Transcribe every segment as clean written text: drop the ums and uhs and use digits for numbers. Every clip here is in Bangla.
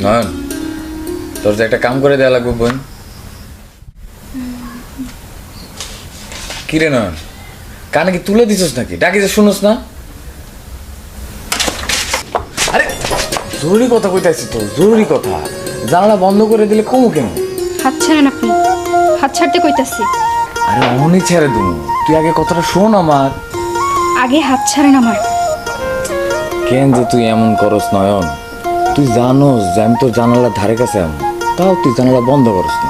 নয়ন, তোর যে একটা কাম করে দেওয়া লাগবে বোন। কিরে নয়ন, কানে কি তুলে দিছস নাকি? ডাকি যে শুনোস না? আরে জরুরি কথা কইতাছি তো, জরুরি কথা। জানালা বন্ধ করে দিলে কমু কেন? হাত ছাড়েন আপনি, হাত ছাড়তে কইতাছি। আরে অমনি ছেড়ে দুমু, তুই আগে কথাটা শোন আমার। আগে হাত ছাড়েন আমার। কেন যে তুই এমন করস নয়ন? তুই জানোস যে আমি তোর জানালার ধারে কাছে আমি, তাও তুই জানালা বন্ধ করস না।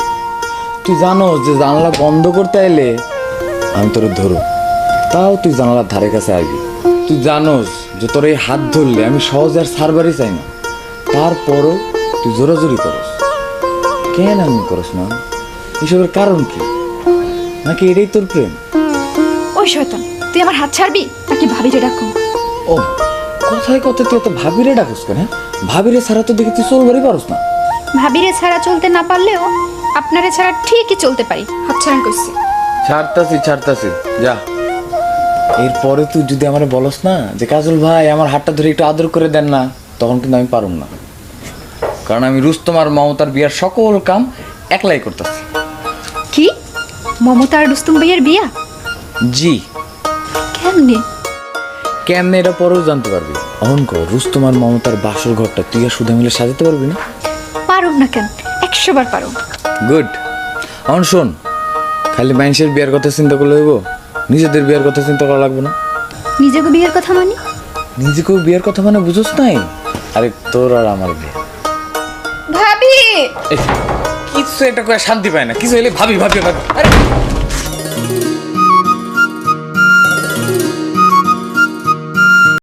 তুই জানোস যে জানালা বন্ধ করতে এলে আমি তোর ধরো, তাও তুই জানালার ধারে কাছে আসবি। তুই জানোস যে তোর এই হাত ধরলে আমি সহজে আর ছাড়বারই চাই না, তারপরও তুই জোরাজোরি করস। কেন এমন করস না? এসবের কারণ কি? নাকি এটাই তোর প্রেম? ওই শয়তান, তুই আমার হাত ছাড়বি নাকি ভাবিরে ডাকুম? ও কোথায় তুই এত ভাবিরে ডাকস কেন? ভাবিরে ছাড়া তো দেখি তুই চলবারই পারস না। ভাবিরে ছাড়া চলতে না পারলেও আপনারে ছাড়া ঠিকই চলতে পারি। হাত ছাড়েন কইছি। ছাড়তাছি যা। এরপরে তুই যদি আমারে বলস না যে কাজল ভাই আমার হাতটা ধরে একটু আদর করে দেন না, তখন কিন্তু আমি পারুম না। কারণ আমি রুস্তম আর মমতার বিয়ার সকল কাম একলাই করতেছি। কি? মমতা আর রুস্তুম ভাইয়ের বিয়া? জি। কেমনে? কেমনে এটা পরেও জানতে পারবি। অহন কর, রুস্তম আর মমতার বাসর ঘরটা তুই আর সুধা মিলে সাজাতে পারবি না? পারুম না কেন, 100 বার পারুম। গুড। এখন শোন, খালি মানুষের বিয়ার কথা চিন্তা করলে হইব, নিজেদের বিয়ার কথা চিন্তা করা লাগবে না। নিজেকে বিয়ের কথা মানি? নিজেকেও বিয়ের কথা মানে বুঝোস নাই? আরে তোর আর আমার বিয়ে। ভাবি! কিছু একটা করে শান্তি পায় না, কিছু হলে ভাবি ভাবি ভাবি। আরে